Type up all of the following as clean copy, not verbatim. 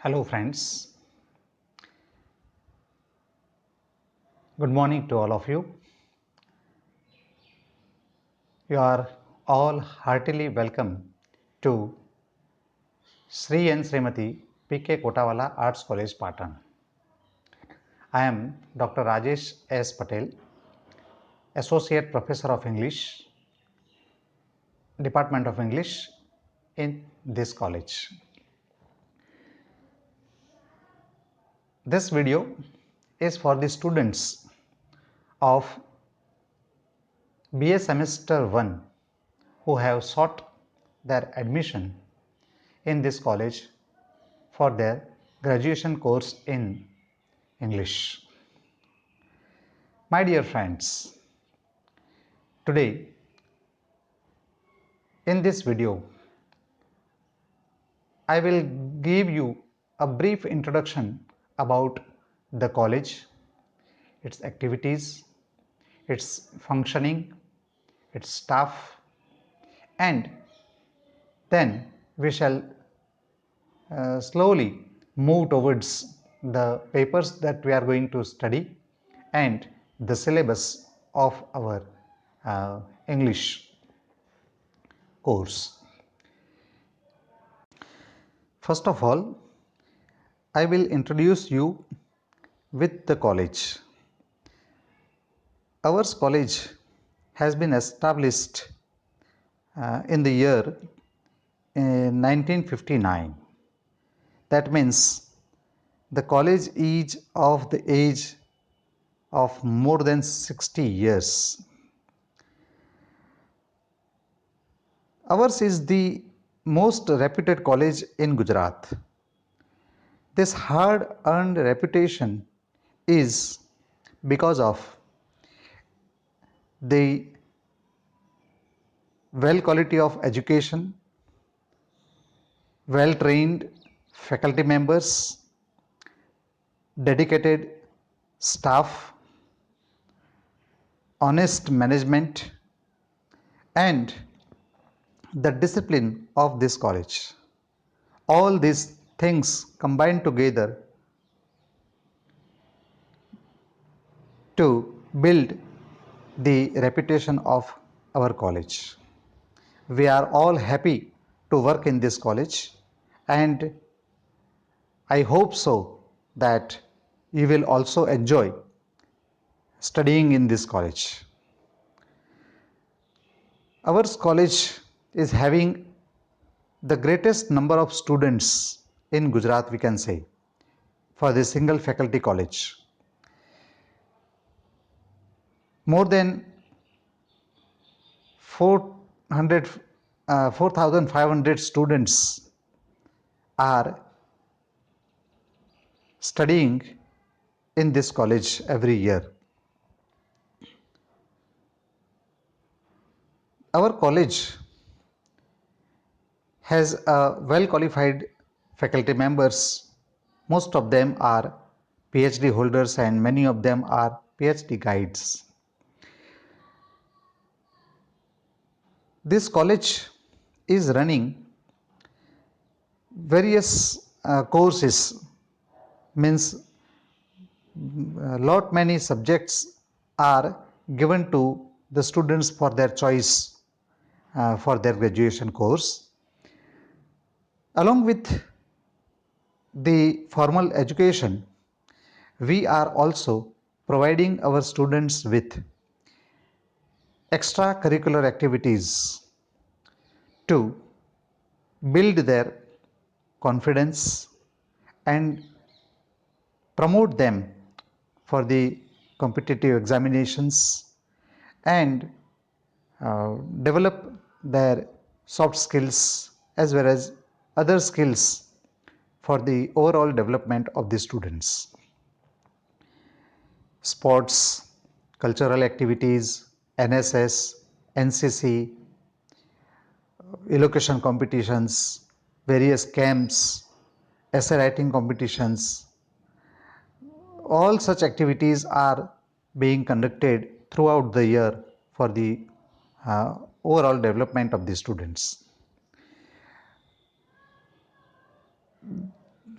Hello friends, good morning to all of you. You are all heartily welcome to Sri and Srimati P.K. Kotawala Arts College, Patan. I am Dr. Rajesh S. Patel, Associate Professor of English, Department of English in this college. This video is for the students of BA Semester 1 who have sought their admission in this college for their graduation course in English. My dear friends, today in this video, I will give you a brief introduction about the college, its activities, its functioning, its staff, and then we shall slowly move towards the papers that we are going to study and the syllabus of our English course. First of all, I will introduce you with the college. Our college has been established in the year 1959. That means the college is of the age of more than 60 years. Ours is the most reputed college in Gujarat. This hard earned reputation is because of the well quality of education, well trained faculty members, dedicated staff, honest management, and the discipline of this college. All these things combined together to build the reputation of our college. We are all happy to work in this college, and I hope so that you will also enjoy studying in this college. Our college is having the greatest number of students in Gujarat, we can say, for this single faculty college. More than 4,500 students are studying in this college every year. Our college has well qualified faculty members. Most of them are PhD holders and many of them are PhD guides. This college is running various courses, means lot many subjects are given to the students for their choice for their graduation course. Along with the formal education, we are also providing our students with extracurricular activities to build their confidence and promote them for the competitive examinations and develop their soft skills as well as other skills for the overall development of the students. Sports, cultural activities, NSS, NCC, elocution competitions, various camps, essay writing competitions, all such activities are being conducted throughout the year for the overall development of the students.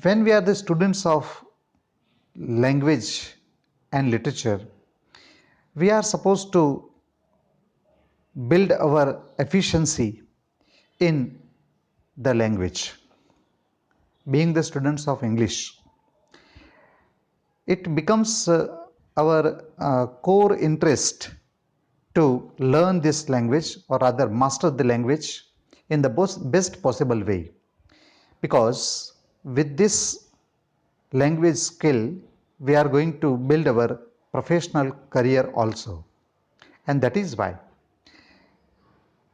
When we are the students of language and literature, we are supposed to build our efficiency in the language. Being the students of English, it becomes our core interest to learn this language, or rather master the language in the best possible way, because with this language skill we are going to build our professional career also. And that is why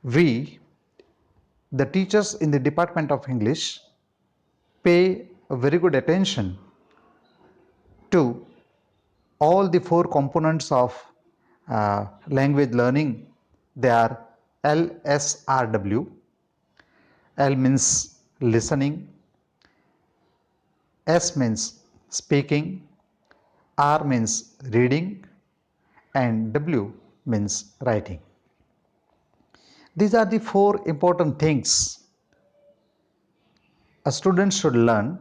we, the teachers in the Department of English, pay a very good attention to all the four components of language learning. They are LSRW. L means listening, S means speaking, R means reading, and W means writing. These are the four important things a student should learn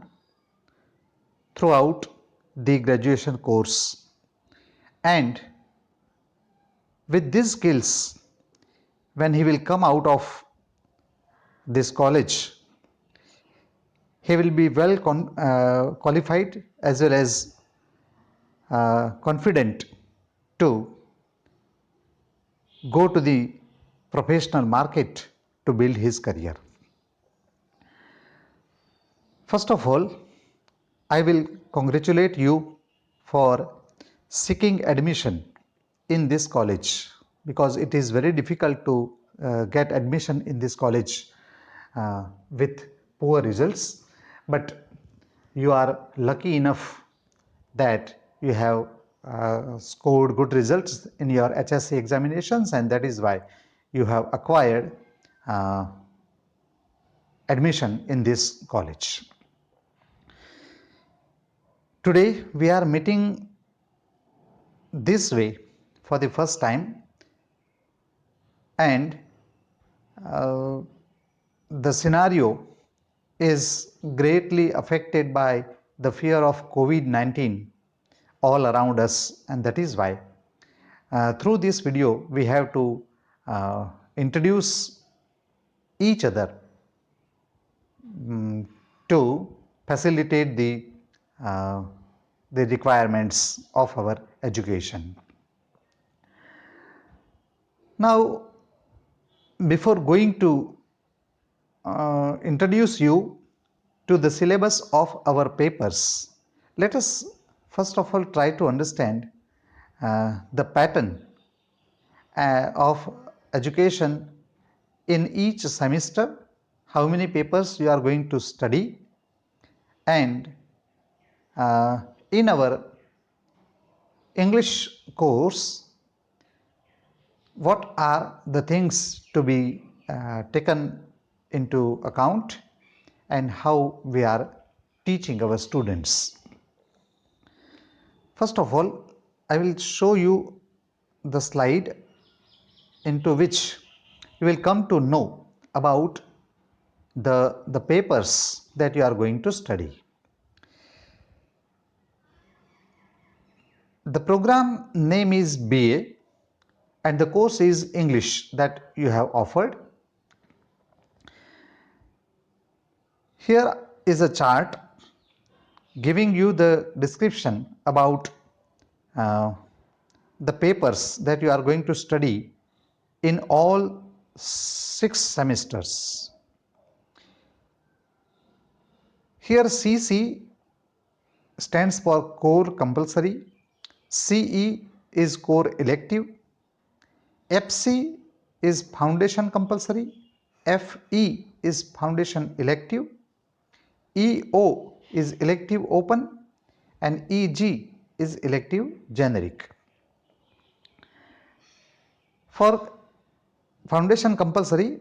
throughout the graduation course. And with these skills, when he will come out of this college, he will be well qualified as well as confident to go to the professional market to build his career. First of all, I will congratulate you for seeking admission in this college, because it is very difficult to get admission in this college with poor results. But you are lucky enough that you have scored good results in your HSC examinations, and that is why you have acquired admission in this college. Today we are meeting this way for the first time, and the scenario is greatly affected by the fear of COVID-19 all around us, and that is why through this video we have to introduce each other to facilitate the requirements of our education. Now, before going to introduce you to the syllabus of our papers, let us first of all try to understand the pattern of education in each semester, how many papers you are going to study, and in our English course, what are the things to be taken into account, and how we are teaching our students. First of all, I will show you the slide into which you will come to know about the papers that you are going to study. The program name is BA and the course is English that you have offered. Here is a chart giving you the description about the papers that you are going to study in all 6 semesters. Here CC stands for core compulsory, CE is core elective, FC is foundation compulsory, FE is foundation elective, EO is elective open, and EG is elective generic. For foundation compulsory,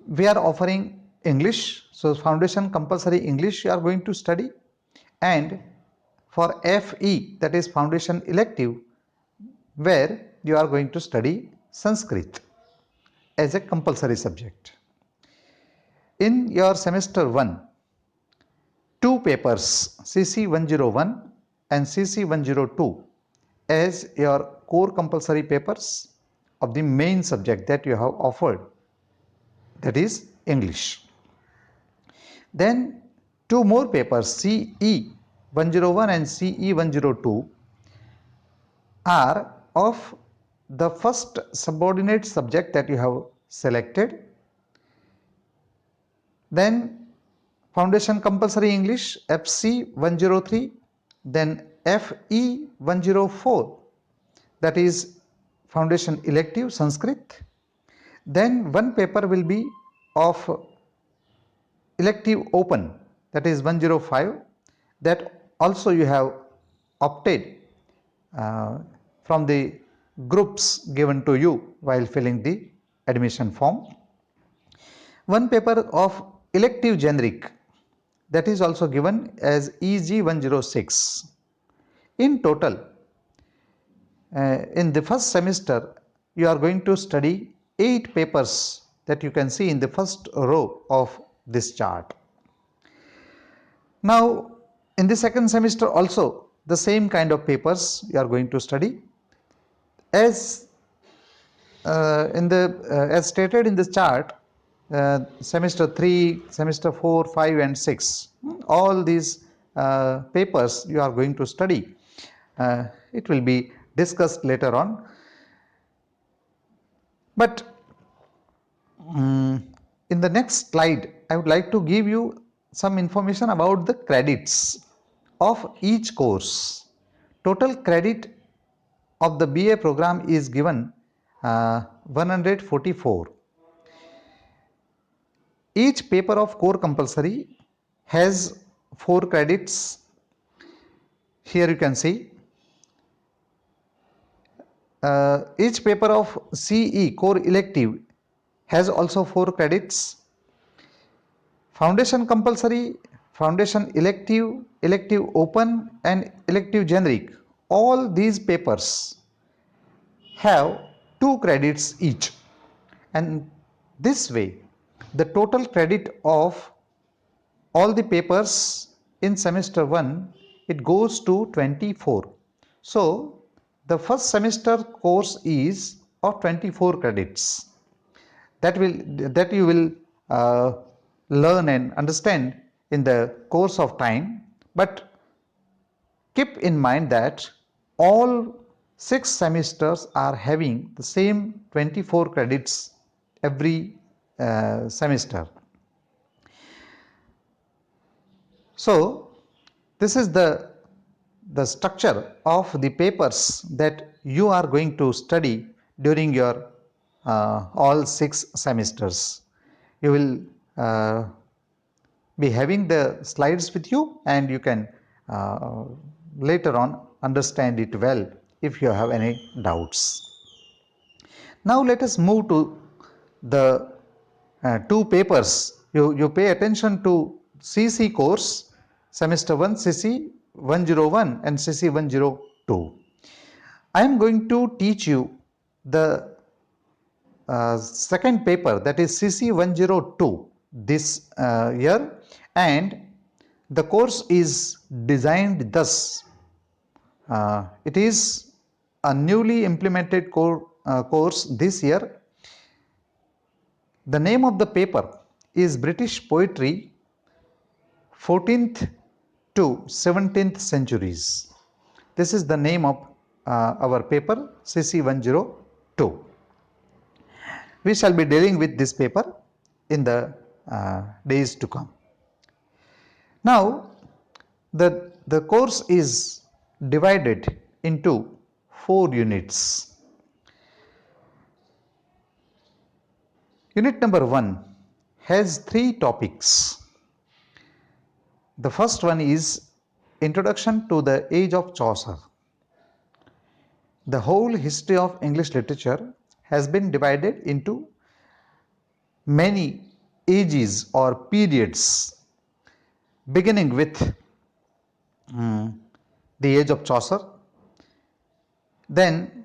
we are offering English. So foundation compulsory English you are going to study, and for FE, that is foundation elective, where you are going to study Sanskrit as a compulsory subject. In your semester 1, two papers CC101 and CC102 as your core compulsory papers of the main subject that you have offered, that is English. Then two more papers CE101 and CE102 are of the first subordinate subject that you have selected. Then Foundation Compulsory English FC 103, then FE 104, that is Foundation Elective Sanskrit. Then one paper will be of Elective Open, that is 105, that also you have opted from the groups given to you while filling the admission form. One paper of Elective Generic, that is also given as EG 106. In total, in the first semester, you are going to study 8 papers that you can see in the first row of this chart. Now, in the second semester also, the same kind of papers you are going to study. As as stated in this chart, semester 3, semester 4, 5 and 6, all these papers you are going to study. It will be discussed later on. But in the next slide, I would like to give you some information about the credits of each course. Total credit of the BA program is given 144. Each paper of core compulsory has 4 credits. Here you can see. Each paper of CE core elective has also 4 credits. Foundation compulsory, foundation elective, elective open and elective generic, all these papers have 2 credits each, and this way the total credit of all the papers in semester 1, it goes to 24. So the first semester course is of 24 credits that you will learn and understand in the course of time. But keep in mind that all 6 semesters are having the same 24 credits every semester. So this is the structure of the papers that you are going to study during your all 6 semesters. You will be having the slides with you, and you can later on understand it well if you have any doubts. Now let us move to the 2 papers. You pay attention to CC course, semester 1 CC 101 and CC 102. I am going to teach you the second paper, that is CC 102 this year, and the course is designed thus. It is a newly implemented course this year. The name of the paper is British Poetry 14th to 17th centuries. This is the name of our paper CC 102. We shall be dealing with this paper in the days to come. Now the course is divided into 4 units. Unit number 1 has 3 topics. The first one is Introduction to the Age of Chaucer. The whole history of English literature has been divided into many ages or periods, beginning with the age of Chaucer. Then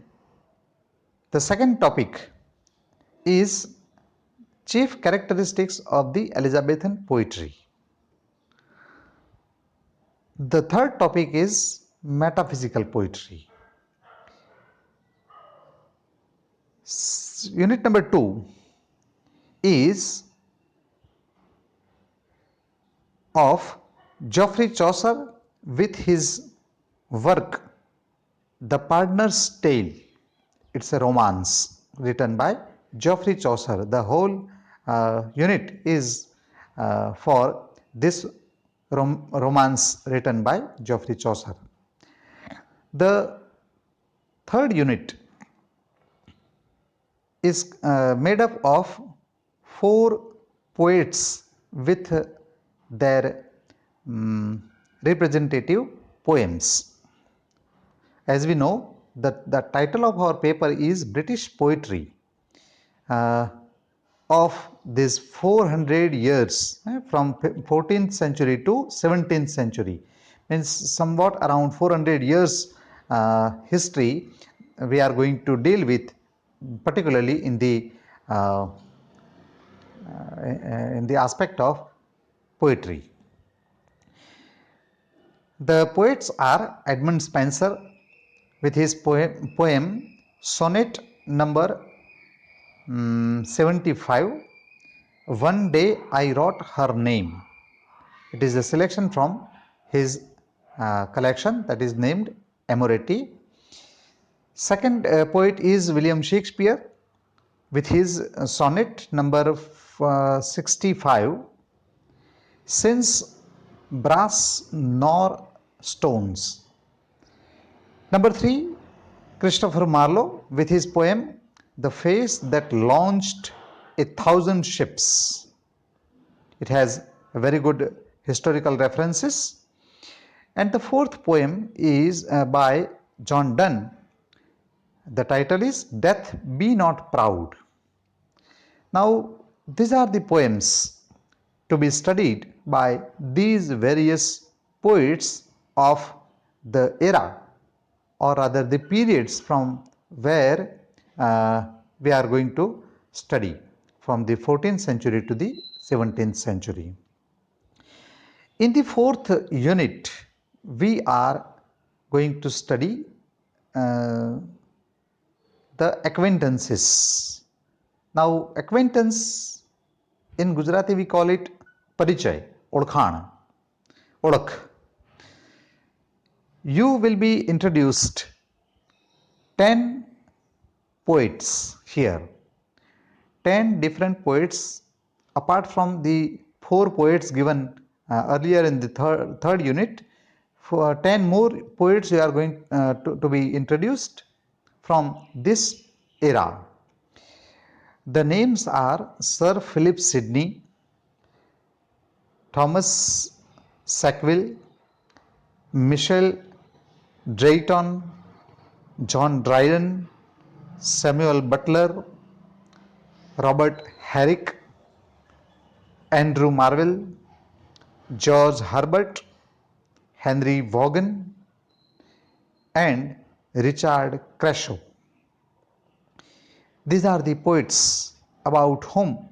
the second topic is chief characteristics of the Elizabethan poetry. The third topic is metaphysical poetry. Unit number 2 is of Geoffrey Chaucer with his work The Pardoner's Tale. It's a romance written by Geoffrey Chaucer. The whole unit is for this romance written by Geoffrey Chaucer. The third unit is made up of 4 poets with their representative poems. As we know, the title of our paper is British Poetry of this 400 years from 14th century to 17th century. Means somewhat around 400 years history we are going to deal with, particularly in the aspect of poetry. The poets are Edmund Spenser with his poem Sonnet number 75, One Day I Wrote Her Name. It is a selection from his collection that is named Amoreti. Second poet is William Shakespeare with his sonnet number 65, Since Brass Nor Stones. Number 3, Christopher Marlowe with his poem The Face That Launched 1,000 Ships. It has a very good historical references. And the fourth poem is by John Donne. The title is Death Be Not Proud. Now, these are the poems to be studied by these various poets of the era, or rather the periods from where we are going to study, from the 14th century to the 17th century. In the fourth unit, we are going to study the acquaintances. Now, acquaintance in Gujarati we call it parichay, odkhan, odak. You will be introduced 10 poets here. 10 different poets apart from the 4 poets given earlier in the third unit. For 10 more poets you are going to be introduced from this era. The names are Sir Philip Sidney, Thomas Sackville, Michel Drayton, John Dryden, Samuel Butler, Robert Herrick, Andrew Marvell, George Herbert, Henry Vaughan, and Richard Crashaw. These are the poets about whom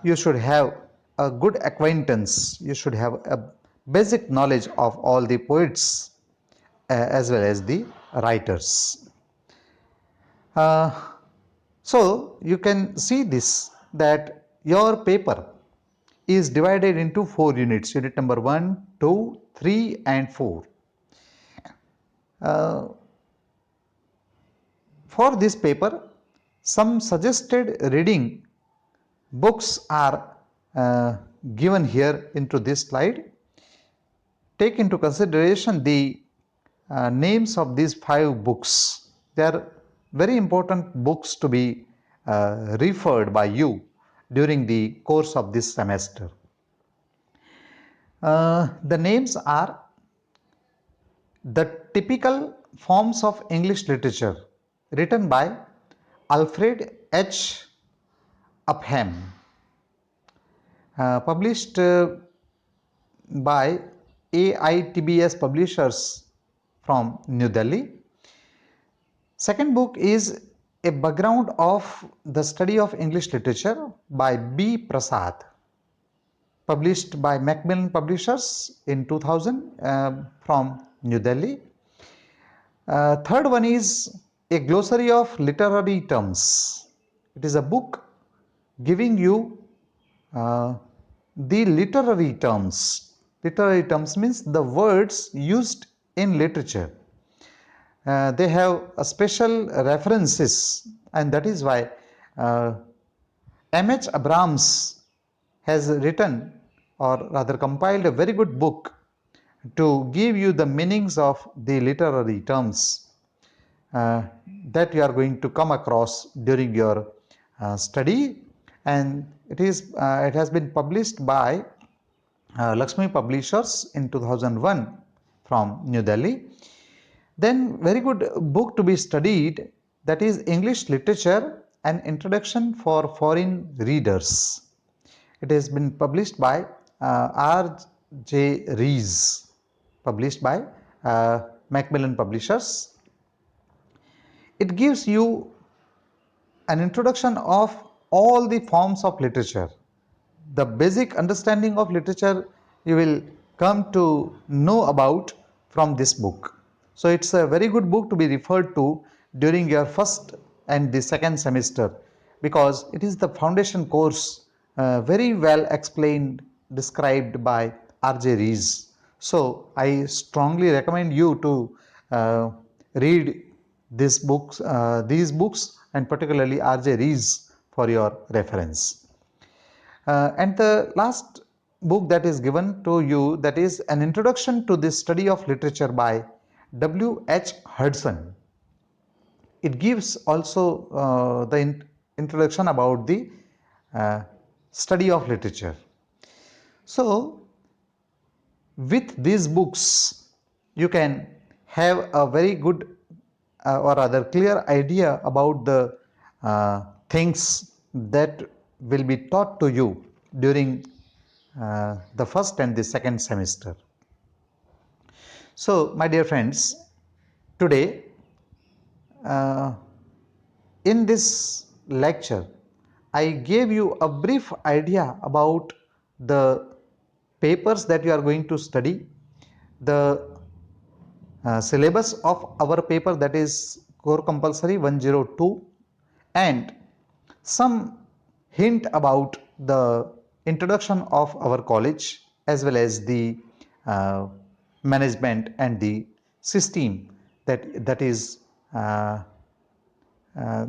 you should have a good acquaintance. You should have a basic knowledge of all the poets as well as the writers. So you can see this, that your paper is divided into 4 units, unit number 1, 2, 3 and 4. For this paper, some suggested reading books are given here into this slide. Take into consideration the names of these 5 books. They are very important books to be referred by you during the course of this semester. The names are The Typical Forms of English Literature, written by Alfred H. Upham, published by AITBS Publishers from New Delhi. Second book is A Background of the Study of English Literature by B. Prasad. published by Macmillan Publishers in 2000 from New Delhi. Third one is a glossary of literary terms. It is a book giving you uh, the literary terms. Literary terms means the words used in literature. They have a special references, and that is why uh, M.H. Abrams has written, or rather compiled, a very good book to give you the meanings of the literary terms uh, that you are going to come across during your study, and it has been published by Lakshmi Publishers in 2001 from New Delhi. Then very good book to be studied, that is English Literature, an Introduction for Foreign Readers. It has been published by R.J. Rees, published by Macmillan Publishers. It gives you an introduction of all the forms of literature. The basic understanding of literature you will come to know about from this book. So it's a very good book to be referred to during your first and the second semester, because it is the foundation course, very well explained, described by R.J. Rees. So I strongly recommend you to read these books, and particularly R.J. Rees for your reference. And the last book that is given to you, that is an introduction to the study of literature by W.H. Hudson. It gives also the introduction about the uh, study of literature. So with these books, you can have a very good or rather clear idea about the things that will be taught to you during the first and the second semester. So, my dear friends, today uh, in this lecture, I gave you a brief idea about the papers that you are going to study, the syllabus of our paper, that is core compulsory 102, and some hint about the introduction of our college, as well as the uh, management and the system uh, uh,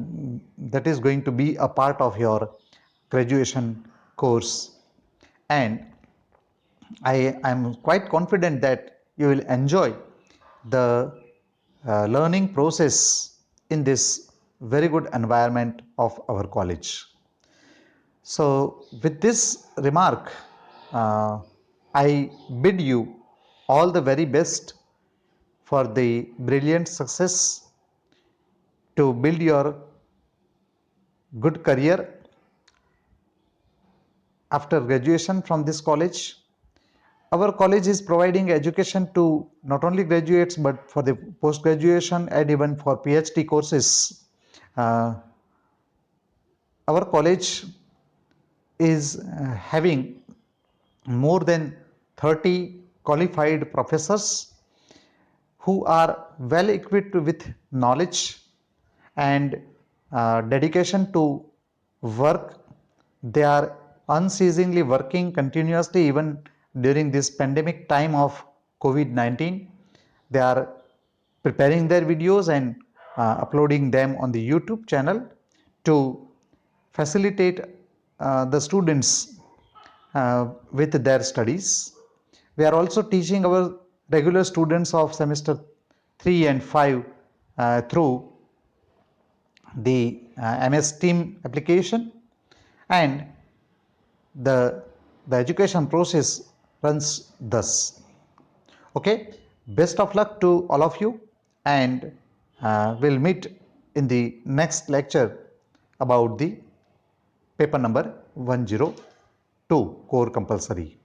that is going to be a part of your graduation course. And I am quite confident that you will enjoy the learning process in this very good environment of our college. So, with this remark, I bid you all the very best for the brilliant success to build your good career after graduation from this college. Our college is providing education to not only graduates but for the post graduation and even for PhD courses. Uh, our college is having more than 30 qualified professors who are well equipped with knowledge and dedication to work. They are unceasingly working continuously even during this pandemic time of COVID-19. They are preparing their videos and uploading them on the YouTube channel to facilitate the students with their studies. We are also teaching our regular students of semester 3 and 5 through the MS Team application, and the education process runs thus. Okay, best of luck to all of you, and we'll meet in the next lecture about the paper number 102, core compulsory.